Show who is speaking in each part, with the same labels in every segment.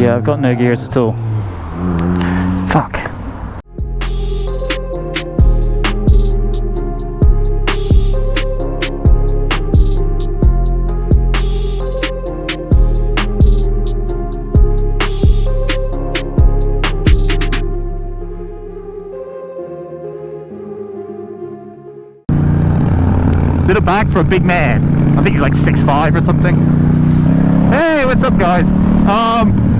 Speaker 1: Yeah, I've got no gears at all. Fuck. Little bag for a big man. I think he's like 6'5" or something. Hey, what's up, guys?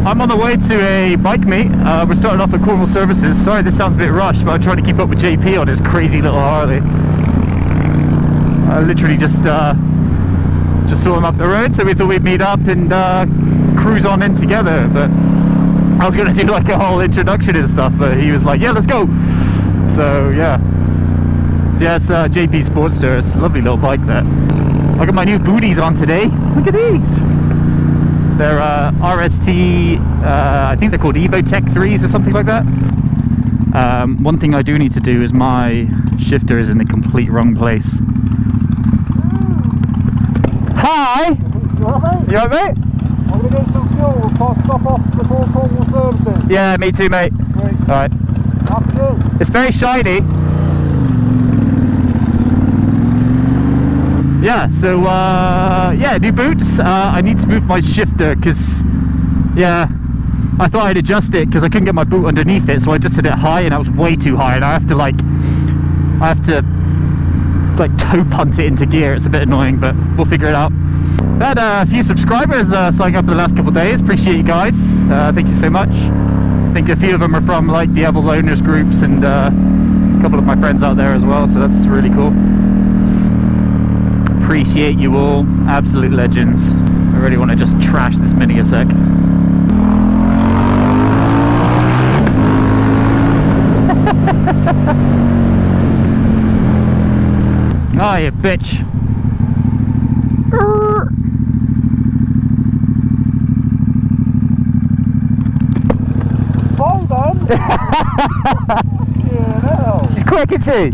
Speaker 1: I'm on the way to a bike meet. We're starting off at Cornwall Services. Sorry, this sounds a bit rushed, but I'm trying to keep up with JP on his crazy little Harley. I literally just saw him up the road, so we thought we'd meet up and cruise on in together. But I was going to do like a whole introduction and stuff, but he was like, "Yeah, let's go." So yeah. Yeah, it's JP Sportster. It's a lovely little bike there. I got my new booties on today. Look at these. They're RST, I think they're called EvoTech 3s or something like that. One thing I do need to do is my shifter is in the complete wrong place. Hi! You alright, mate? I'm going to get some fuel. We'll stop off before Cornwall Services. Yeah, me too, mate. Great. Alright. After you. It's very shiny. Yeah, so yeah, new boots. I need to move my shifter because, yeah, I thought I'd adjust it because I couldn't get my boot underneath it, so I adjusted it high and that was way too high, and I have to toe punt it into gear. It's a bit annoying, but we'll figure it out. I had a few subscribers signing up in the last couple of days. Appreciate you guys. Thank you so much. I think a few of them are from like the Apple owners groups and a couple of my friends out there as well, so that's really cool. Appreciate you all, absolute legends. I really want to just trash this Mini a sec. Oh, you bitch. Hold on. Yeah, no. She's quick, isn't she?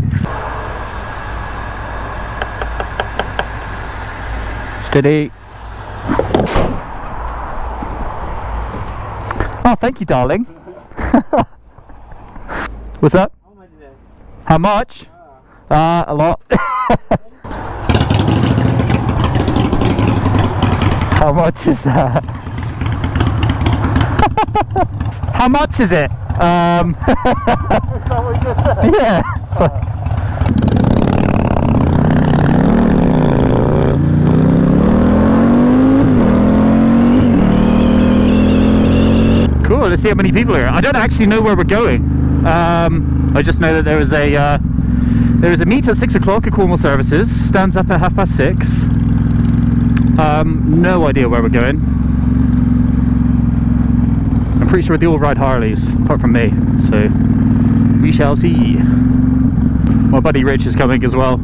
Speaker 1: Steady. Oh, thank you, darling. What's up? How much? A lot. How much is that? How much is it? Is that what you just said? Yeah. Cool, let's see how many people are here. I don't actually know where we're going. I just know that there is a meet at 6 o'clock at Cornwall Services. Stands up at 6:30. No idea where we're going. I'm pretty sure they all ride Harleys, apart from me. So we shall see. My buddy Rich is coming as well.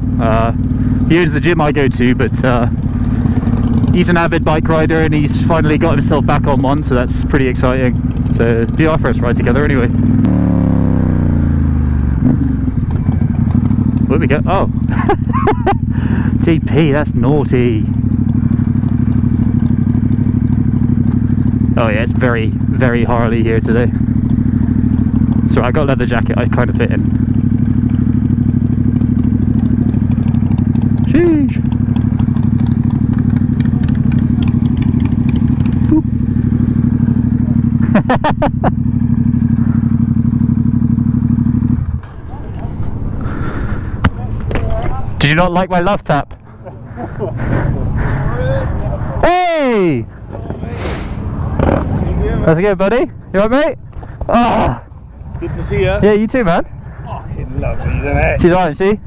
Speaker 1: He owns the gym I go to, but he's an avid bike rider and he's finally got himself back on one, so that's pretty exciting. So it'll be our first ride together anyway. Where we go? Oh. GP, that's naughty. Oh yeah, it's very, very Harley here today. So I got a leather jacket, I kind of fit in. Sheesh. Did you not like my love tap? Hey! How's it going, buddy? You alright, mate? Ah!
Speaker 2: Good to see you.
Speaker 1: Yeah, you too, man.
Speaker 2: Fucking lovely, isn't it?
Speaker 1: She's alright, isn't she?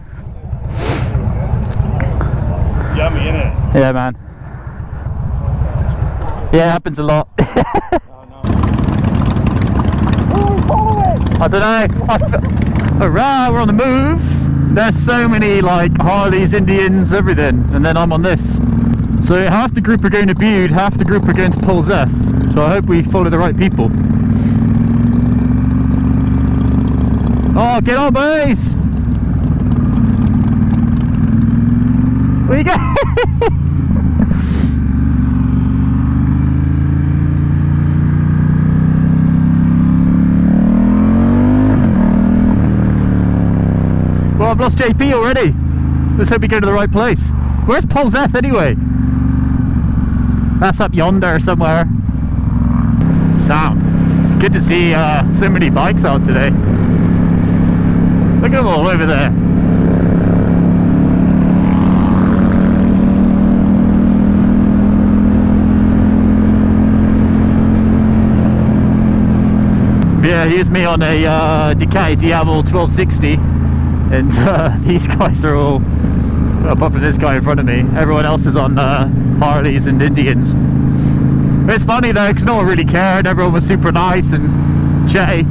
Speaker 2: Yummy, isn't it?
Speaker 1: Yeah, man. Yeah, it happens a lot. I don't know. Hurrah, we're on the move. There's so many like Harleys, Indians, everything, and then I'm on this. So half the group are going to Bude, half the group are going to Polzeath. So I hope we follow the right people. Oh, get on, boys! Where you go? I've lost JP already. Let's hope we go to the right place. Where's Polzeth anyway? That's up yonder somewhere. Sound. It's good to see so many bikes out today. Look at them all over there. Yeah, here's me on a Ducati Diavol 1260, and these guys are all, apart from this guy in front of me, everyone else is on Harleys and Indians. It's funny though, because no one really cared. Everyone was super nice and chatty.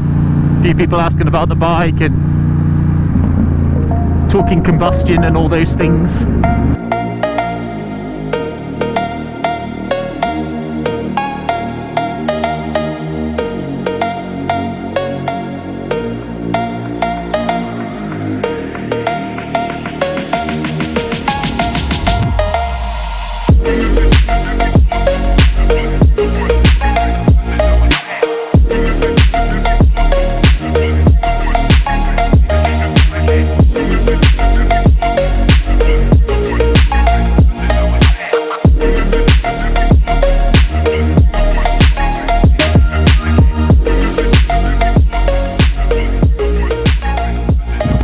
Speaker 1: A few people asking about the bike and talking combustion and all those things.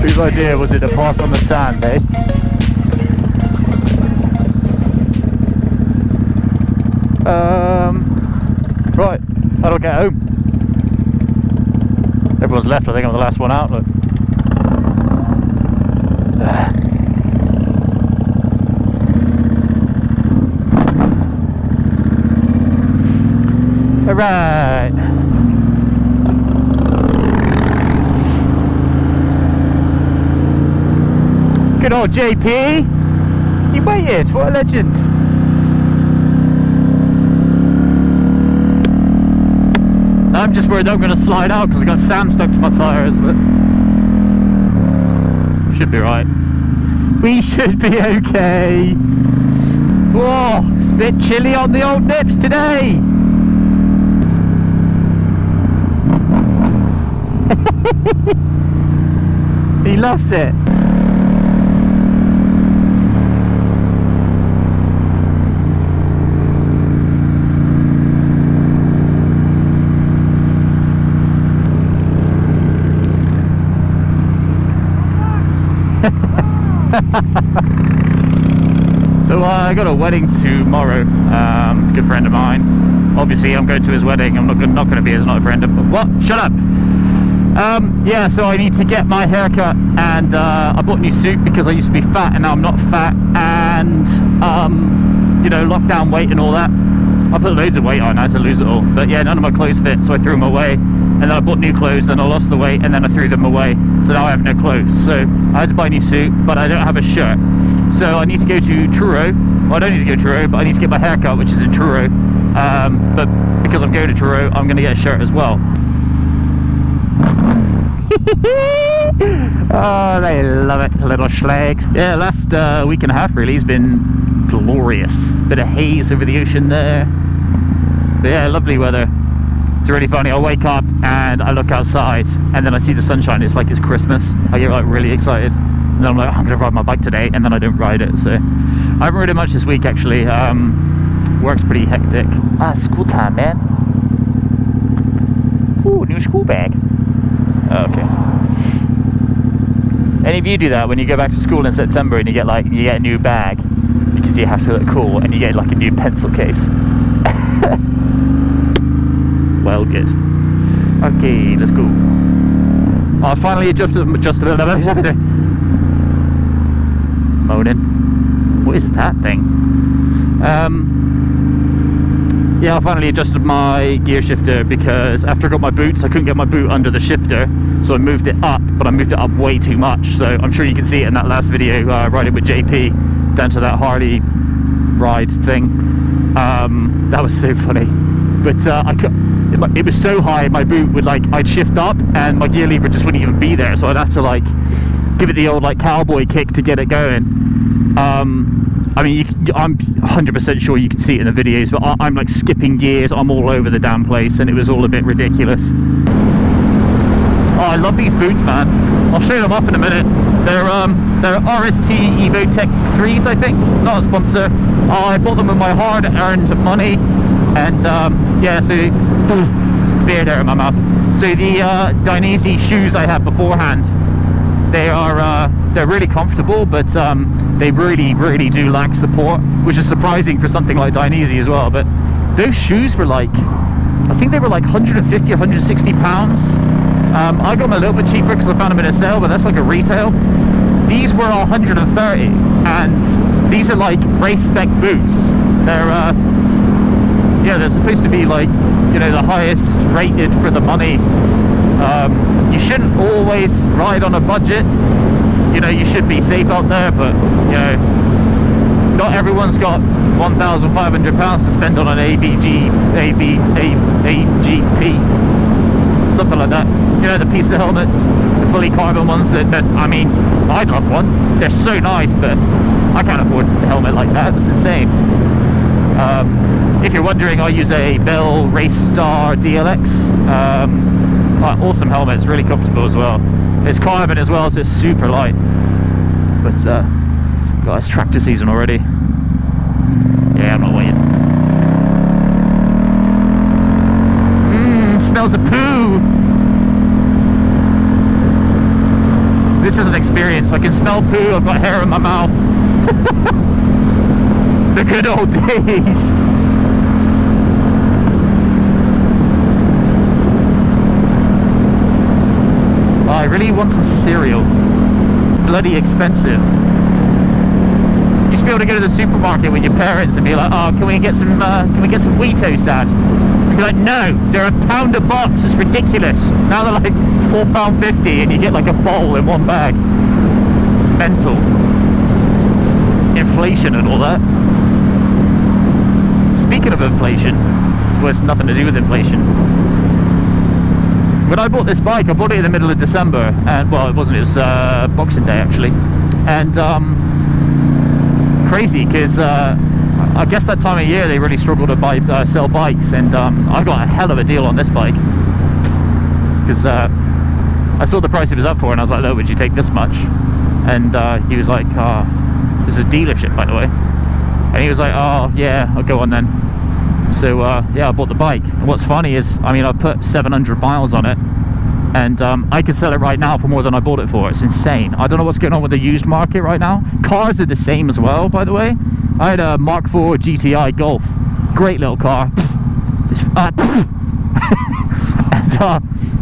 Speaker 1: Whose idea was it to park on the sand, eh? Right, how do I get home? Everyone's left, I think I'm the last one out, look. Alright. Good old JP! He waited, what a legend! I'm just worried that I'm going to slide out because I've got sand stuck to my tyres, but should be right. We should be okay. Whoa, it's a bit chilly on the old nips today. He loves it. So I got a wedding tomorrow. Good friend of mine. Obviously, I'm going to his wedding. I'm not going to be his not a friend of. What? Shut up. Yeah. So I need to get my haircut, and I bought a new suit because I used to be fat, and now I'm not fat. And you know, lockdown weight and all that. I put loads of weight on. I had to lose it all. But yeah, none of my clothes fit, so I threw them away. And then I bought new clothes, then I lost the weight, and then I threw them away. So now I have no clothes. So I had to buy a new suit, but I don't have a shirt. So I need to go to Truro. Well, I don't need to go to Truro, but I need to get my hair cut, which is in Truro. But because I'm going to Truro, I'm going to get a shirt as well. Oh, they love it, little schlags. Yeah, last week and a half really has been glorious. Bit of haze over the ocean there. But yeah, lovely weather. It's really funny. I wake up and I look outside and then I see the sunshine. It's like it's Christmas. I get like really excited. And then I'm like, oh, I'm going to ride my bike today, and then I don't ride it. So I haven't ridden much this week actually. Work's pretty hectic. School time, man. Ooh, new school bag. Oh, okay. Any of you do that when you go back to school in September and you get a new bag because you have to look cool, and you get like a new pencil case? Well, good. Okay, let's go. Oh, I finally adjusted a little. Moaning. What is that thing? Yeah, I finally adjusted my gear shifter because after I got my boots, I couldn't get my boot under the shifter, so I moved it up, but I moved it up way too much. So I'm sure you can see it in that last video, riding with JP down to that Harley ride thing. That was so funny. But it was so high, my boot would I'd shift up and my gear lever just wouldn't even be there, so I'd have to give it the old cowboy kick to get it going. I mean, I'm 100% sure you can see it in the videos, but I'm skipping gears, I'm all over the damn place, and it was all a bit ridiculous. Oh, I love these boots, man. I'll show them off in a minute. They're RST EvoTech 3s, I think. Not a sponsor. I bought them with my hard-earned money, and yeah, so beer there in my mouth. So the Dainese shoes I had beforehand, they're really comfortable, but they really do lack support, which is surprising for something like Dainese as well. But those shoes were like, I think they were like 150 or 160 pounds. I got them a little bit cheaper because I found them in a sale, but that's like a retail. These were 130, and these are like race spec boots. They're yeah, they're supposed to be like, you know, the highest rated for the money. You shouldn't always ride on a budget. You know, you should be safe out there, but you know, not everyone's got £1,500 to spend on an AGP, something like that. You know, the piece of helmets, the fully carbon ones that I mean, I'd love one. They're so nice, but I can't afford a helmet like that. That's insane. If you're wondering, I use a Bell Race Star DLX. Awesome helmet. It's really comfortable as well. It's carbon as well, so it's super light. But God, it's tractor season already. Yeah, I'm not waiting. Smells of poo. This is an experience. I can smell poo. I've got hair in my mouth. The good old days. I really want some cereal. Bloody expensive. Used to be able to go to the supermarket with your parents and be like, "Oh, can we get some Wheatos, Dad?" And be like, "No, they're £1 a box. It's ridiculous." Now they're like £4.50, and you get like a bowl in one bag. Mental. Inflation and all that. Speaking of inflation, well, it's nothing to do with inflation. When I bought this bike, I bought it in the middle of December, and well, it wasn't, it was Boxing Day actually, and crazy because I guess that time of year they really struggle to sell bikes, and I got a hell of a deal on this bike because I saw the price it was up for, and I was like, "Oh, would you take this much?" And he was like, "This is a dealership, by the way," and he was like, "Oh yeah, I'll go on then." So yeah, I bought the bike. And what's funny is, I mean, I put 700 miles on it, and I could sell it right now for more than I bought it for. It's insane. I don't know what's going on with the used market right now. Cars are the same as well, by the way. I had a Mark IV GTI Golf. Great little car. And,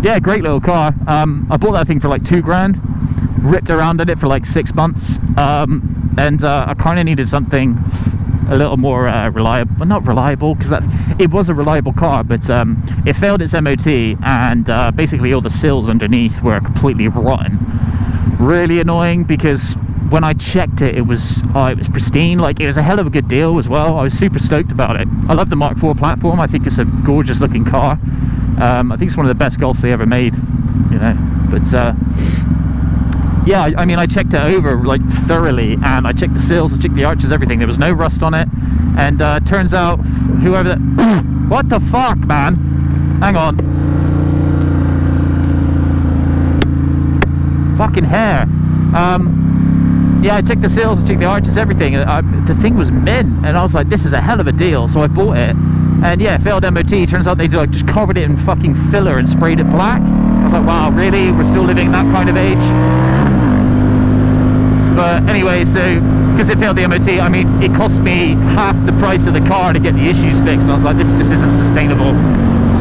Speaker 1: yeah, great little car. I bought that thing for like $2,000. Ripped around in it for like 6 months. And I kind of needed something a little more reliable. Well, not reliable, because it was a reliable car, but it failed its MOT, and basically all the sills underneath were completely rotten. Really annoying, because when I checked it, it was pristine. Like, it was a hell of a good deal as well. I was super stoked about it. I love the Mark IV platform. I think it's a gorgeous looking car. I think it's one of the best Golfs they ever made, you know. But yeah, I mean, I checked it over like thoroughly, and I checked the sills, I checked the arches, everything. There was no rust on it, and turns out whoever that what the fuck, man, hang on, fucking hair. Yeah, I checked the sills, I checked the arches, everything. The thing was mint, and I was like, this is a hell of a deal. So I bought it, and yeah, it failed MOT. Turns out they like just covered it in fucking filler and sprayed it black. I was like, wow, really? We're still living in that kind of age? But anyway, so because it failed the MOT, I mean, it cost me half the price of the car to get the issues fixed. And I was like, this just isn't sustainable.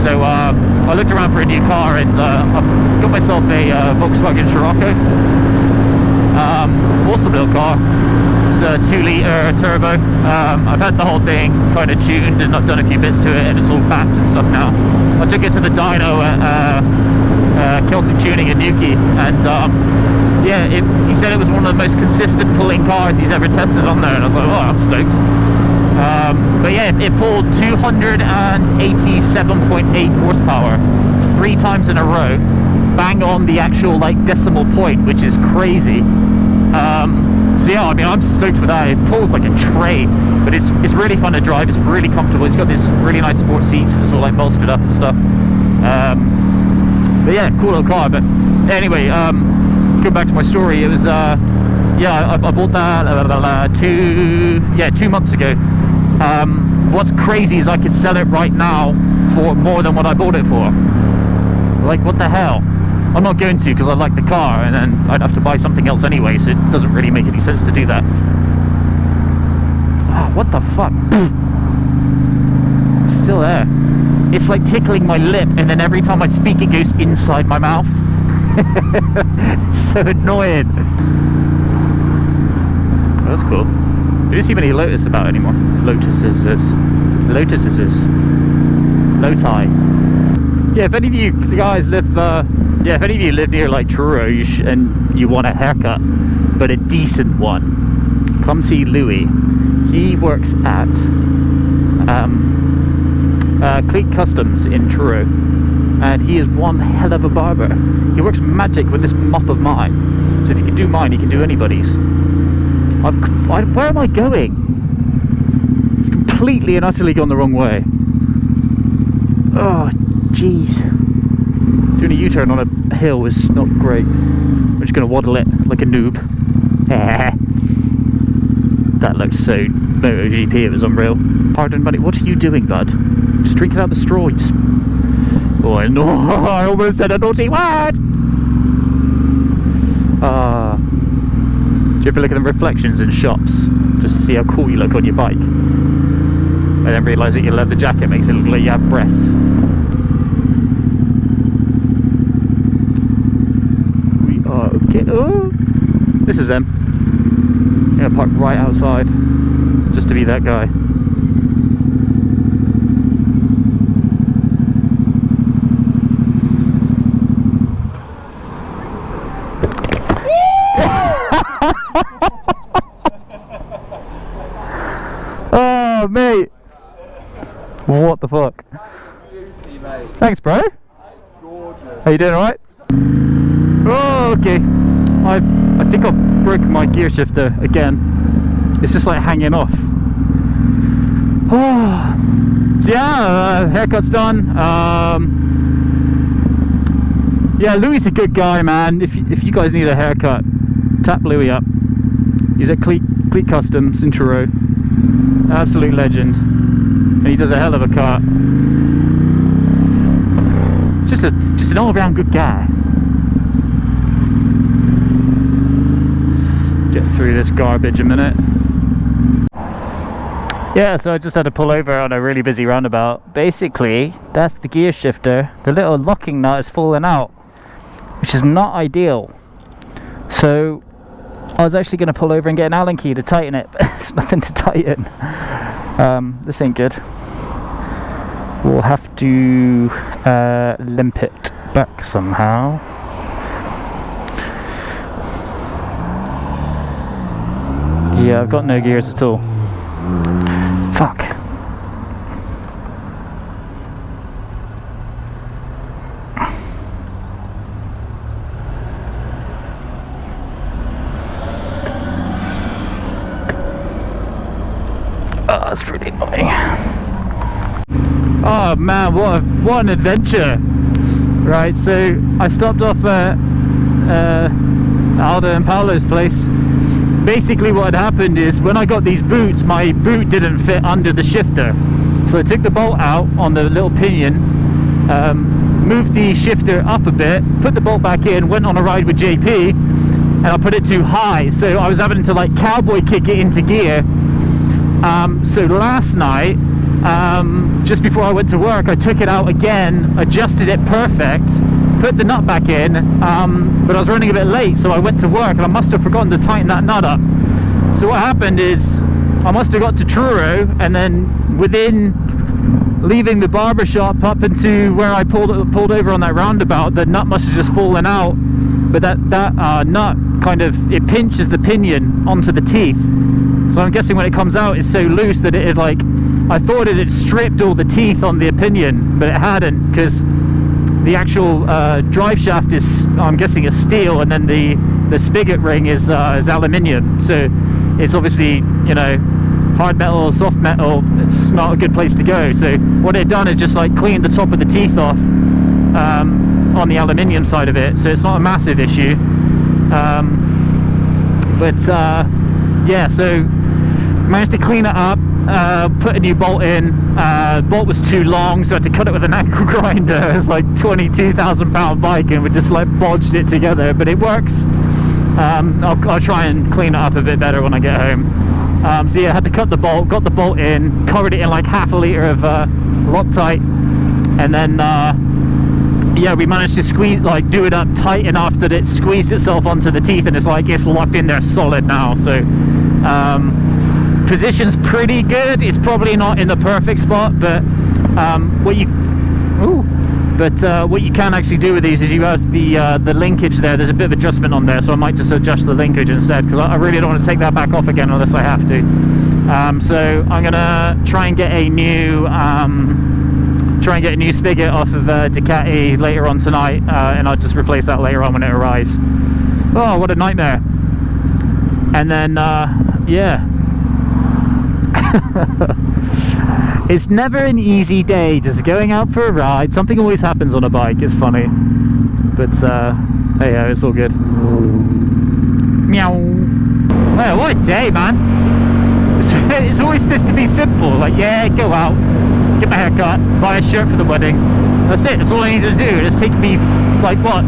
Speaker 1: So I looked around for a new car, and I got myself a Volkswagen Scirocco. Awesome little car. It's a 2-litre turbo. I've had the whole thing kind of tuned, and I've done a few bits to it, and it's all backed and stuff now. I took it to the dyno at Celtic Tuning in Newquay, and yeah, he said it was one of the most consistent pulling cars he's ever tested on there, and I was like, oh, I'm stoked. But yeah, it pulled 287.8 horsepower 3 times in a row, bang on the actual like decimal point, which is crazy. So yeah, I mean, I'm stoked with that. It pulls like a train, but it's really fun to drive. It's really comfortable. It's got these really nice sport seats. It's all like bolstered up and stuff. But yeah, cool little car. But anyway, go back to my story. It was yeah, I bought that 2 months ago. What's crazy is I could sell it right now for more than what I bought it for. Like, what the hell? I'm not going to, because I like the car, and then I'd have to buy something else anyway, so it doesn't really make any sense to do that. Oh, what the fuck? Still there. It's like tickling my lip, and then every time I speak it goes inside my mouth. It's so annoying. That's cool. I don't see many Lotus about anymore. Lotuses. Loti. Yeah, if any of you guys live if any of you live near like Truro, and you want a haircut, but a decent one, come see Louis. He works at Cleat Customs in Truro, and he is one hell of a barber. He works magic with this mop of mine, so if you can do mine, he can do anybody's. Where am I going? Completely and utterly gone the wrong way. Oh, jeez. Doing a U-turn on a hill is not great. I'm just going to waddle it like a noob. That looked so MotoGP, it was unreal. Pardon, buddy, what are you doing, bud? Just drinking out the straws. Oh, no, I almost said a naughty word! Do you ever look at the reflections in shops just to see how cool you look on your bike, and then realise that your leather jacket makes it look like you have breasts? We are okay. Oh, this is them. I'm gonna park right outside just to be that guy. Oh, mate. What the fuck?
Speaker 2: Beauty, mate.
Speaker 1: Thanks, bro.
Speaker 2: That's gorgeous.
Speaker 1: Are you doing alright? Oh, okay. I think I broke my gear shifter again. It's just like hanging off. Oh. So yeah, haircut's done. Yeah, Louis is a good guy, man. If you guys need a haircut, tap Louis up. He's at Cleat Customs in Truro. Absolute legend. And he does a hell of a cut. Just an all-round good guy. Let's get through this garbage a minute. Yeah, so I just had to pull over on a really busy roundabout. Basically, that's the gear shifter. The little locking nut is falling out, which is not ideal. So I was actually going to pull over and get an Allen key to tighten it, but there's nothing to tighten. This ain't good. We'll have to limp it back somehow. Yeah, I've got no gears at all. Fuck. Oh, that's really annoying. Oh man, what an adventure! Right, so I stopped off at Aldo and Paolo's place. Basically what had happened is when I got these boots, my boot didn't fit under the shifter. So I took the bolt out on the little pinion, moved the shifter up a bit, put the bolt back in, went on a ride with JP, and I put it too high. So I was having to like cowboy kick it into gear. So last night, just before I went to work, I took it out again, adjusted it perfect, put the nut back in, but I was running a bit late, so I went to work and I must have forgotten to tighten that nut up. So what happened is I must have got to Truro, and then within leaving the barber shop up into where I pulled over on that roundabout, the nut must have just fallen out. But that nut kind of, it pinches the pinion onto the teeth. So I'm guessing when it comes out, it's so loose that it like, I thought it had stripped all the teeth on the pinion, but it hadn't, because the actual drive shaft is, I'm guessing, is steel, and then the spigot ring is aluminium. So it's obviously, you know, hard metal, soft metal. It's not a good place to go. So what it done is just like cleaned the top of the teeth off on the aluminium side of it. So it's not a massive issue. Yeah, so managed to clean it up, put a new bolt in. Bolt was too long, so I had to cut it with an angle grinder. It's like 22,000 pound bike, and we just like bodged it together, but it works. I'll try and clean it up a bit better when I get home. So yeah, I had to cut the bolt, got the bolt in, covered it in like half a litre of Loctite, and then yeah, we managed to squeeze, like do it up tight enough that it squeezed itself onto the teeth, and it's like it's locked in there solid now. So position's pretty good. It's probably not in the perfect spot, but what you can actually do with these is you have the linkage there. There's a bit of adjustment on there, so I might just adjust the linkage instead, because I really don't want to take that back off again unless I have to. So I'm gonna try and get a new spigot off of Ducati later on tonight, and I'll just replace that later on when it arrives. Oh, what a nightmare. And then yeah. It's never an easy day just going out for a ride. Something always happens on a bike. It's funny, but hey, it's all good. Meow. Well, what a day, man. It's always supposed to be simple, like, yeah, go out, get my hair cut, buy a shirt for the wedding. That's it. That's all I need to do. It's taken me like what,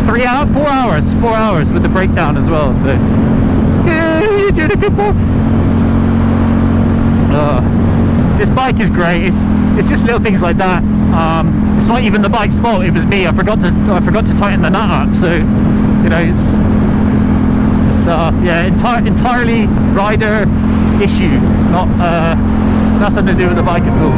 Speaker 1: 4 hours with the breakdown as well. So yeah, you're doing a good job. This bike is great. It's just little things like that. It's not even the bike's fault. It was me. I forgot to tighten the nut up. So you know, it's yeah, entirely rider issue, not nothing to do with the bike at all.